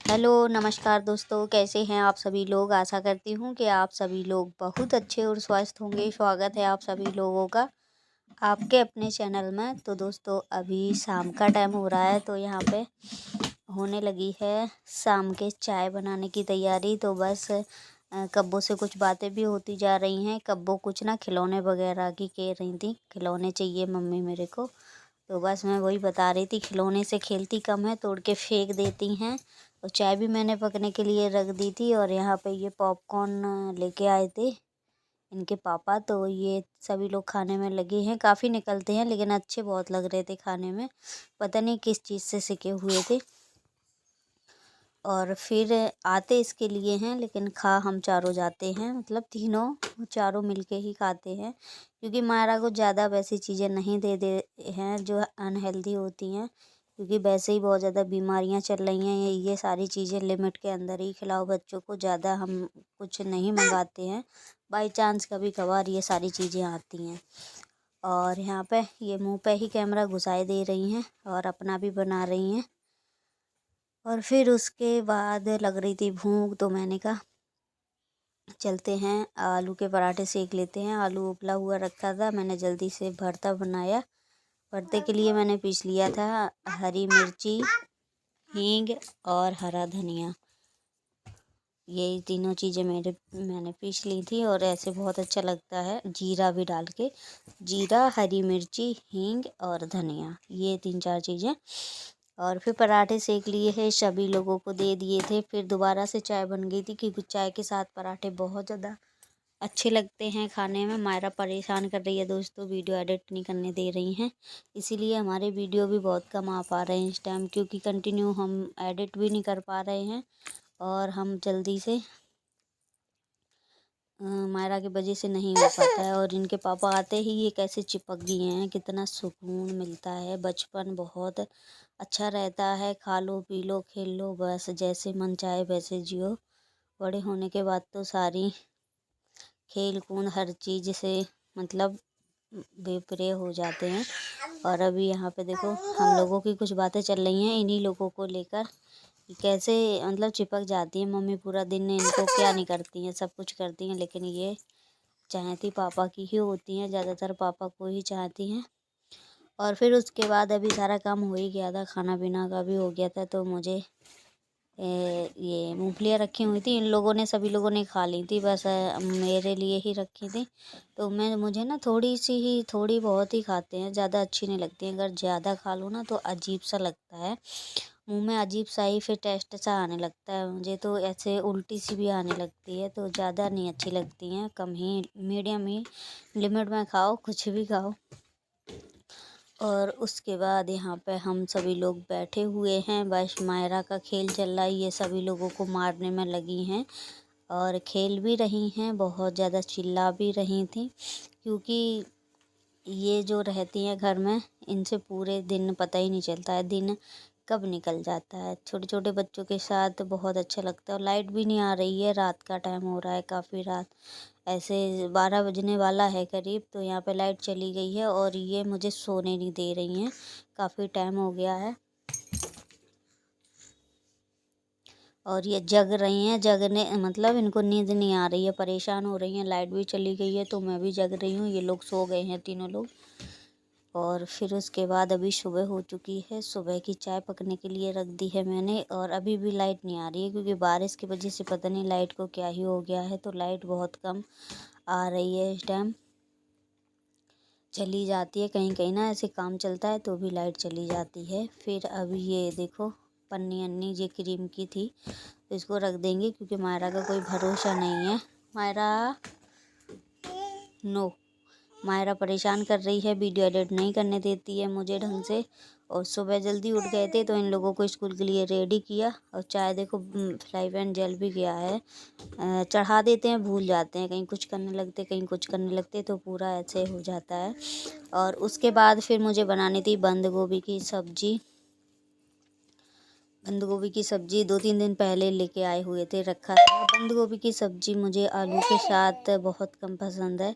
Hello नमस्कार दोस्तों, कैसे हैं आप सभी लोग। आशा करती हूँ कि आप सभी लोग बहुत अच्छे और स्वस्थ होंगे। स्वागत है आप सभी लोगों का आपके अपने चैनल में। तो दोस्तों अभी शाम का टाइम हो रहा है, तो यहाँ पे होने लगी है शाम के चाय बनाने की तैयारी। तो बस कब्बों से कुछ बातें भी होती जा रही हैं। कब्बों कुछ ना खिलौने वगैरह की कह रही थी, खिलौने चाहिए मम्मी मेरे को। तो बस मैं वही बता रही थी, खिलौने से खेलती कम है, तोड़ के फेंक देती हैं। और चाय भी मैंने पकने के लिए रख दी थी। और यहाँ पे ये पॉपकॉर्न लेके आए थे इनके पापा, तो ये सभी लोग खाने में लगे हैं। काफ़ी निकलते हैं लेकिन अच्छे बहुत लग रहे थे खाने में, पता नहीं किस चीज़ से सिके हुए थे। और फिर आते इसके लिए हैं, लेकिन खा हम चारों जाते हैं, मतलब तीनों चारों मिलके ही खाते हैं। क्योंकि मायरा को ज़्यादा वैसी चीज़ें नहीं दे दे हैं जो अनहेल्दी होती हैं, क्योंकि वैसे ही बहुत ज़्यादा बीमारियां चल रही हैं। ये सारी चीज़ें लिमिट के अंदर ही खिलाओ बच्चों को, ज़्यादा हम कुछ नहीं मंगाते हैं। बाई चांस कभी कभार ये सारी चीज़ें आती हैं। और यहाँ पे ये मुंह पे ही कैमरा घुसाए दे रही हैं और अपना भी बना रही हैं। और फिर उसके बाद लग रही थी भूख, तो मैंने कहा चलते हैं आलू के पराठे सेक लेते हैं। आलू उबला हुआ रखा था, मैंने जल्दी से भरता बनाया। भरते के लिए मैंने पीस लिया था हरी मिर्ची, हींग और हरा धनिया। यही तीनों चीज़ें मैंने पीस ली थी। और ऐसे बहुत अच्छा लगता है जीरा भी डाल के, जीरा, हरी मिर्ची, हींग और धनिया, ये 3-4 चीज़ें। और फिर पराठे सेक लिए हैं, सभी लोगों को दे दिए थे। फिर दोबारा से चाय बन गई थी, क्योंकि चाय के साथ पराठे बहुत ज़्यादा अच्छे लगते हैं खाने में। मायरा परेशान कर रही है दोस्तों, वीडियो एडिट नहीं करने दे रही हैं, इसीलिए हमारे वीडियो भी बहुत कम आ पा रहे हैं इस टाइम, क्योंकि कंटिन्यू हम एडिट भी नहीं कर पा रहे हैं। और हम जल्दी से मायरा की वजह से नहीं हो पाता है। और इनके पापा आते ही ये कैसे चिपक गई हैं, कितना सुकून मिलता है। बचपन बहुत अच्छा रहता है, खा लो पी लो खेल लो, बस जैसे मन चाहे वैसे जियो। बड़े होने के बाद तो सारी खेल कूद हर चीज़ से मतलब बेप्रिय हो जाते हैं। और अभी यहाँ पे देखो हम लोगों की कुछ बातें चल रही हैं इन्हीं लोगों को लेकर, कि कैसे मतलब चिपक जाती है मम्मी पूरा दिन। इनको क्या नहीं करती हैं, सब कुछ करती हैं, लेकिन ये चाहती पापा की ही होती हैं, ज़्यादातर पापा को ही चाहती हैं। और फिर उसके बाद अभी सारा काम हो ही गया था, खाना पीना का भी हो गया था। तो मुझे ये मूंगफलियाँ रखी हुई थी, इन लोगों ने सभी लोगों ने खा ली थी, बस मेरे लिए ही रखी थी। तो मुझे ना थोड़ी सी ही, थोड़ी बहुत ही खाते हैं, ज़्यादा अच्छी नहीं लगती हैं। अगर ज़्यादा खा लो ना तो अजीब सा लगता है मुंह में, अजीब सा ही फिर टेस्ट सा आने लगता है मुझे। तो ऐसे उल्टी सी भी आने लगती है, तो ज़्यादा नहीं अच्छी लगती हैं, कम ही, मीडियम ही लिमिट में खाओ, कुछ भी खाओ। और उसके बाद यहाँ पे हम सभी लोग बैठे हुए हैं, बस मायरा का खेल चल रहा है, ये सभी लोगों को मारने में लगी हैं। और खेल भी रही हैं, बहुत ज़्यादा चिल्ला भी रही थी, क्योंकि ये जो रहती हैं घर में, इनसे पूरे दिन पता ही नहीं चलता है दिन कब निकल जाता है। छोटे छोटे बच्चों के साथ बहुत अच्छा लगता है। और लाइट भी नहीं आ रही है, रात का टाइम हो रहा है, काफ़ी रात, ऐसे 12 बजने वाला है करीब। तो यहाँ पे लाइट चली गई है और ये मुझे सोने नहीं दे रही हैं, काफ़ी टाइम हो गया है। और ये जग रही हैं, जगने मतलब इनको नींद नहीं आ रही है, परेशान हो रही हैं। लाइट भी चली गई है तो मैं भी जग रही हूँ, ये लोग सो गए हैं तीनों लोग। और फिर उसके बाद अभी सुबह हो चुकी है, सुबह की चाय पकने के लिए रख दी है मैंने। और अभी भी लाइट नहीं आ रही है, क्योंकि बारिश की वजह से पता नहीं लाइट को क्या ही हो गया है, तो लाइट बहुत कम आ रही है इस टाइम, चली जाती है कहीं कहीं ना, ऐसे काम चलता है तो भी लाइट चली जाती है। फिर अभी ये देखो पन्नी अन्नी ये क्रीम की थी, तो इसको रख देंगे, क्योंकि मायरा का कोई भरोसा नहीं है। मायरा नो, मायरा परेशान कर रही है, वीडियो एडिट नहीं करने देती है मुझे ढंग से। और सुबह जल्दी उठ गए थे, तो इन लोगों को स्कूल के लिए रेडी किया। और चाय देखो फ्राई पैन जल भी गया है, चढ़ा देते हैं भूल जाते हैं, कहीं कुछ करने लगते कहीं कुछ करने लगते, तो पूरा ऐसे हो जाता है। और उसके बाद फिर मुझे बनानी थी बंद गोभी की सब्जी। बंद गोभी की सब्जी 2-3 दिन पहले लेके आए हुए थे, रखा था। बंद गोभी की सब्जी मुझे आलू के साथ बहुत कम पसंद है,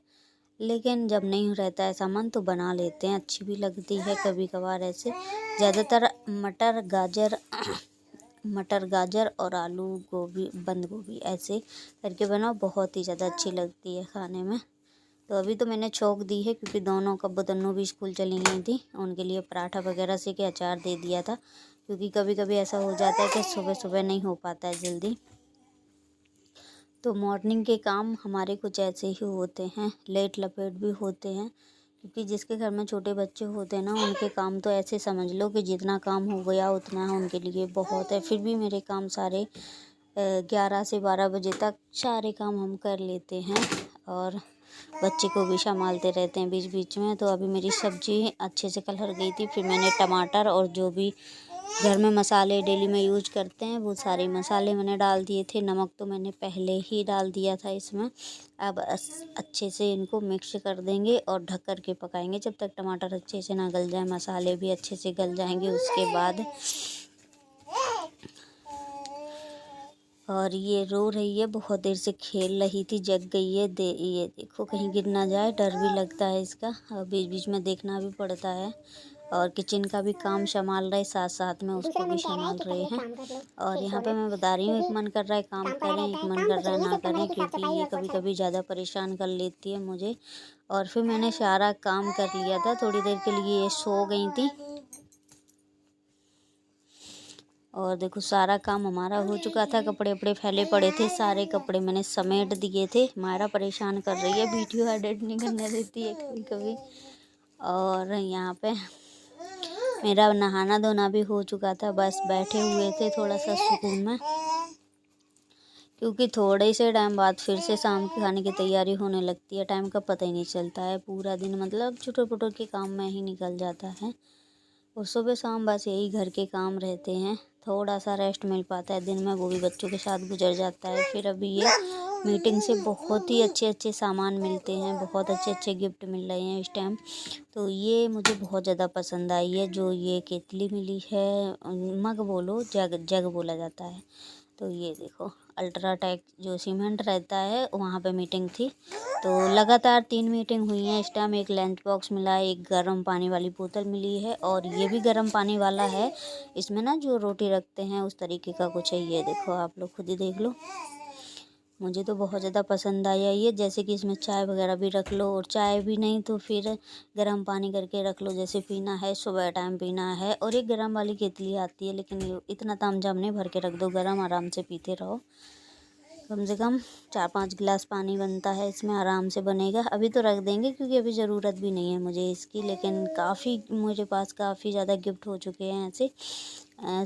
लेकिन जब नहीं रहता है सामान तो बना लेते हैं, अच्छी भी लगती है कभी कभार ऐसे। ज़्यादातर मटर, गाजर मटर गाजर और आलू गोभी बंद गोभी ऐसे करके बनाओ, बहुत ही ज़्यादा अच्छी लगती है खाने में। तो अभी तो मैंने छोंक दी है क्योंकि दोनों कब्बो तन्नू भी स्कूल चली गई थी, उनके लिए पराठा वगैरह से के अचार दे दिया था, क्योंकि कभी कभी ऐसा हो जाता है कि सुबह सुबह नहीं हो पाता है जल्दी। तो मॉर्निंग के काम हमारे कुछ ऐसे ही होते हैं, लेट लपेट भी होते हैं, क्योंकि जिसके घर में छोटे बच्चे होते हैं ना, उनके काम तो ऐसे समझ लो कि जितना काम हो गया उतना उनके लिए बहुत है। फिर भी मेरे काम सारे 11 से 12 बजे तक सारे काम हम कर लेते हैं और बच्चे को भी संभालते रहते हैं बीच बीच में। तो अभी मेरी सब्जी अच्छे से कलर गई थी, फिर मैंने टमाटर और जो भी घर में मसाले डेली में यूज करते हैं वो सारे मसाले मैंने डाल दिए थे। नमक तो मैंने पहले ही डाल दिया था इसमें। अब अच्छे से इनको मिक्स कर देंगे और ढक कर के पकाएंगे जब तक टमाटर अच्छे से ना गल जाए, मसाले भी अच्छे से गल जाएंगे उसके बाद। और ये रो रही है, बहुत देर से खेल रही थी, जग गई है। ये देखो कहीं गिर ना जाए, डर भी लगता है इसका, और बीच बीच में देखना भी पड़ता है। और किचन का भी काम संभाल रहे, साथ साथ में उसको भी संभाल रहे हैं। और यहाँ पे मैं बता रही हूँ, एक मन कर रहा है काम करें, एक मन कर रहा है ना करें, क्योंकि ये कभी कभी ज़्यादा परेशान कर लेती है मुझे। और फिर मैंने सारा काम कर लिया था, थोड़ी देर के लिए ये सो गई थी। और देखो सारा काम हमारा हो चुका था, कपड़े वपड़े फैले पड़े थे, सारे कपड़े मैंने समेट दिए थे। मायरा परेशान कर रही है, वीडियो एडिट नहीं करने देती है कभी कभी। और यहाँ पे मेरा नहाना धोना भी हो चुका था, बस बैठे हुए थे थोड़ा सा सुकून में, क्योंकि थोड़े से टाइम बाद फिर से शाम के खाने की तैयारी होने लगती है। टाइम का पता ही नहीं चलता है, पूरा दिन मतलब छोटे छोटे के काम में ही निकल जाता है। और सुबह शाम बस यही घर के काम रहते हैं, थोड़ा सा रेस्ट मिल पाता है दिन में, वो भी बच्चों के साथ गुजर जाता है। फिर अभी ये मीटिंग से बहुत ही अच्छे अच्छे सामान मिलते हैं, बहुत अच्छे अच्छे गिफ्ट मिल रहे हैं इस टाइम। तो ये मुझे बहुत ज़्यादा पसंद आई है, जो ये केतली मिली है, मग बोलो, जग जग बोला जाता है। तो ये देखो अल्ट्राटेक जो सीमेंट रहता है, वहाँ पे मीटिंग थी। तो लगातार 3 मीटिंग हुई हैं इस टाइम। एक लंच बॉक्स मिला है, एक गर्म पानी वाली बोतल मिली है, और ये भी गर्म पानी वाला है। इसमें ना जो रोटी रखते हैं उस तरीके का कुछ है, ये देखो आप लोग खुद ही देख लो। मुझे तो बहुत ज़्यादा पसंद आया ये, जैसे कि इसमें चाय वगैरह भी रख लो, और चाय भी नहीं तो फिर गर्म पानी करके रख लो, जैसे पीना है सुबह टाइम पीना है। और एक गर्म वाली केतली आती है, लेकिन ये इतना तामझाम नहीं, भर के रख दो गर्म, आराम से पीते रहो। कम से कम 4-5 गिलास पानी बनता है इसमें, आराम से बनेगा। अभी तो रख देंगे क्योंकि अभी ज़रूरत भी नहीं है मुझे इसकी, लेकिन काफ़ी मेरे पास काफ़ी ज़्यादा गिफ्ट हो चुके हैं ऐसे।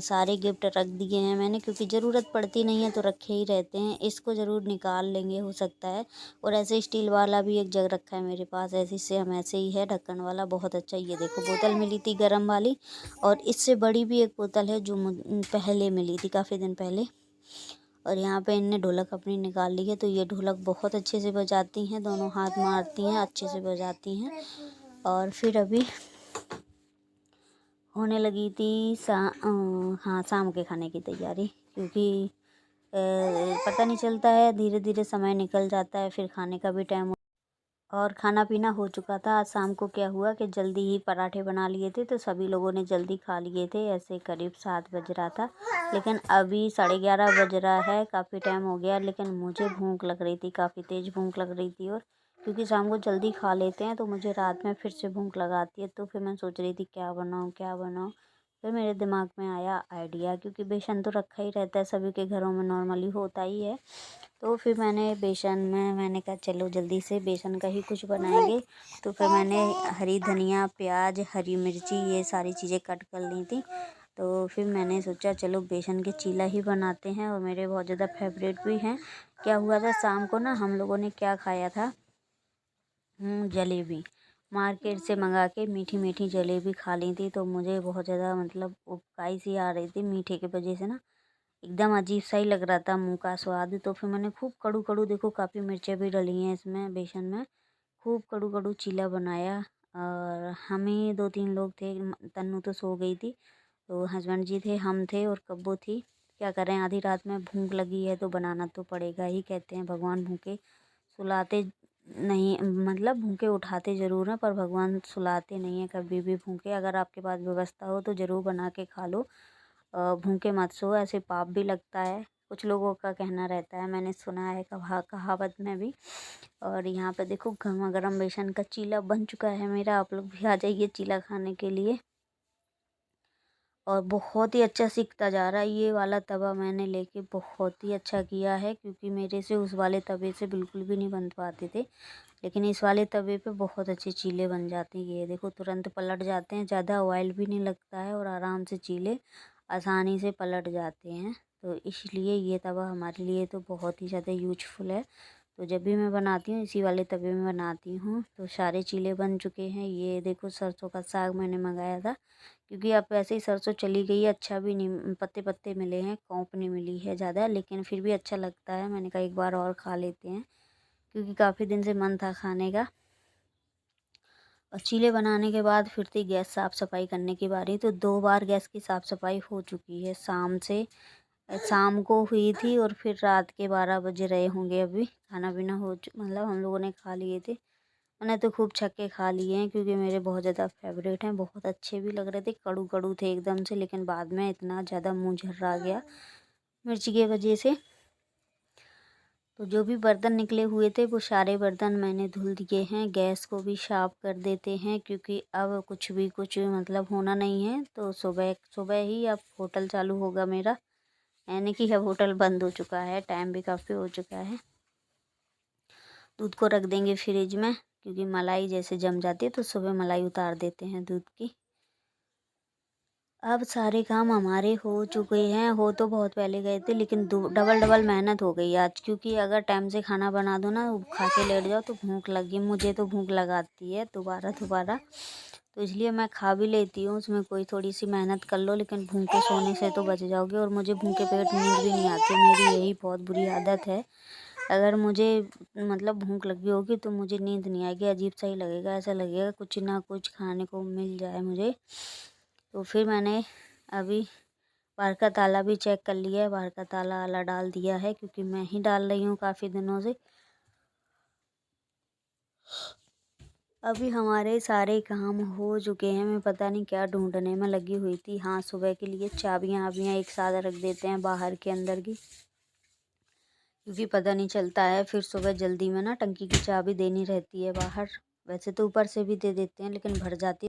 सारे गिफ्ट रख दिए हैं मैंने, क्योंकि ज़रूरत पड़ती नहीं है तो रखे ही रहते हैं। इसको ज़रूर निकाल लेंगे हो सकता है। और ऐसे स्टील वाला भी एक जग रखा है मेरे पास, ऐसे से हम ऐसे ही है, ढक्कन वाला, बहुत अच्छा। ये देखो बोतल मिली थी गर्म वाली, और इससे बड़ी भी एक बोतल है जो पहले मिली थी काफ़ी दिन पहले। और यहाँ पे इनने ढोलक अपनी निकाल ली है, तो ये ढोलक बहुत अच्छे से बजाती हैं, दोनों हाथ मारती हैं, अच्छे से बजाती हैं। और फिर अभी होने लगी थी हाँ शाम के खाने की तैयारी, क्योंकि पता नहीं चलता है, धीरे धीरे समय निकल जाता है, फिर खाने का भी टाइम। और खाना पीना हो चुका था। आज शाम को क्या हुआ कि जल्दी ही पराठे बना लिए थे, तो सभी लोगों ने जल्दी खा लिए थे, ऐसे करीब 7 बज रहा था। लेकिन अभी 11:30 बज रहा है, काफ़ी टाइम हो गया, लेकिन मुझे भूख लग रही थी, काफ़ी तेज़ भूख लग रही थी। और क्योंकि शाम को जल्दी खा लेते हैं तो मुझे रात में फिर से भूख लगाती है, तो फिर मैं सोच रही थी क्या बनाऊँ क्या बनाऊँ। फिर मेरे दिमाग में आया आइडिया, क्योंकि बेसन तो रखा ही रहता है, सभी के घरों में नॉर्मली होता ही है। तो फिर मैंने कहा चलो जल्दी से बेसन का ही कुछ बनाएंगे। तो फिर मैंने हरी धनिया, प्याज, हरी मिर्ची, ये सारी चीज़ें कट कर ली थी। तो फिर मैंने सोचा चलो बेसन के चीला ही बनाते हैं, और मेरे बहुत ज़्यादा फेवरेट भी हैं। क्या हुआ था शाम को ना, हम लोगों ने क्या खाया था, जलेबी मार्केट से मंगा के मीठी मीठी जलेबी खा ली थी। तो मुझे बहुत ज़्यादा मतलब उबकाई सी आ रही थी मीठे की वजह से ना, एकदम अजीब सा ही लग रहा था मुंह का स्वाद। तो फिर मैंने खूब कड़ू कड़ू, देखो काफ़ी मिर्चें भी डली हैं इसमें बेसन में, खूब कड़ू कड़ू चीला बनाया। और हम ही 2-3 लोग थे, तन्नू तो सो गई थी, तो हस्बैंड जी थे, हम थे और कब्बो थी। क्या करें, आधी रात में भूख लगी है तो बनाना तो पड़ेगा ही। कहते हैं भगवान भूखे सुलाते नहीं, मतलब भूखे उठाते ज़रूर हैं, पर भगवान सुलाते नहीं हैं कभी भी भूखे। अगर आपके पास व्यवस्था हो तो ज़रूर बना के खा लो। भूखे मत सो, ऐसे पाप भी लगता है, कुछ लोगों का कहना रहता है, मैंने सुना है कहावत में भी। और यहाँ पे देखो गर्मा गर्म बेसन का चीला बन चुका है मेरा, आप लोग भी आ जाइए चीला खाने के लिए। और बहुत ही अच्छा सिकता जा रहा है। ये वाला तवा मैंने लेके बहुत ही अच्छा किया है, क्योंकि मेरे से उस वाले तवे से बिल्कुल भी नहीं बन पाते थे, लेकिन इस वाले तवे पे बहुत अच्छे चीले बन जाते हैं। ये देखो तुरंत पलट जाते हैं, ज़्यादा ऑयल भी नहीं लगता है और आराम से चीले आसानी से पलट जाते हैं। तो इसलिए ये तवा हमारे लिए तो बहुत ही ज़्यादा यूजफुल है। तो जब भी मैं बनाती हूँ इसी वाले तवे में बनाती हूँ। तो सारे चीले बन चुके हैं। ये देखो सरसों का साग मैंने मंगाया था, क्योंकि अब वैसे ही सरसों चली गई है, अच्छा भी नहीं, पत्ते पत्ते मिले हैं, कौंप नहीं मिली है ज़्यादा, लेकिन फिर भी अच्छा लगता है। मैंने कहा एक बार और खा लेते हैं, क्योंकि काफ़ी दिन से मन था खाने का। और चीले बनाने के बाद फिर थी गैस साफ़ सफाई करने की बारी। तो 2 बार गैस की साफ़ सफाई हो चुकी है, शाम को हुई थी और फिर रात के 12 बजे रहे होंगे। अभी खाना पीना मतलब हम लोगों ने खा लिए थे। मैंने तो खूब छक्के खा लिए हैं, क्योंकि मेरे बहुत ज़्यादा फेवरेट हैं, बहुत अच्छे भी लग रहे थे, कड़ू कड़ू थे एकदम से, लेकिन बाद में इतना ज़्यादा मुँह झर्रा गया मिर्ची की वजह से। तो जो भी बर्तन निकले हुए थे वो सारे बर्तन मैंने धुल दिए हैं। गैस को भी साफ कर देते हैं, क्योंकि अब कुछ मतलब होना नहीं है। तो सुबह सुबह ही अब होटल चालू होगा मेरा, यानी कि अब होटल बंद हो चुका है, टाइम भी काफ़ी हो चुका है। दूध को रख देंगे फ्रिज में, क्योंकि मलाई जैसे जम जाती है तो सुबह मलाई उतार देते हैं दूध की। अब सारे काम हमारे हो चुके हैं, हो तो बहुत पहले गए थे, लेकिन डबल डबल मेहनत हो गई आज, क्योंकि अगर टाइम से खाना बना दो ना, खा के लेट जाओ तो भूख लगी, मुझे तो भूख लगाती है दोबारा दोबारा। तो इसलिए मैं खा भी लेती हूँ, उसमें कोई थोड़ी सी मेहनत कर लो, लेकिन भूखे सोने से तो बच जाओगे। और मुझे भूखे पेट नींद भी नहीं आती, मेरी यही बहुत बुरी आदत है। अगर मुझे मतलब भूख लगी होगी तो मुझे नींद नहीं आएगी, अजीब सा ही लगेगा, ऐसा लगेगा कुछ ना कुछ खाने को मिल जाए मुझे। तो फिर मैंने अभी बाहर का ताला भी चेक कर लिया है, बाहर का ताला वाला डाल दिया है, क्योंकि मैं ही डाल रही हूँ काफ़ी दिनों से। अभी हमारे सारे काम हो चुके हैं। मैं पता नहीं क्या ढूंढने में लगी हुई थी। हाँ, सुबह के लिए चाबियाँ एक साथ रख देते हैं, बाहर के अंदर की, क्योंकि पता नहीं चलता है। फिर सुबह जल्दी में ना टंकी की चाबी देनी रहती है बाहर, वैसे तो ऊपर से भी दे देते हैं, लेकिन भर जाती है।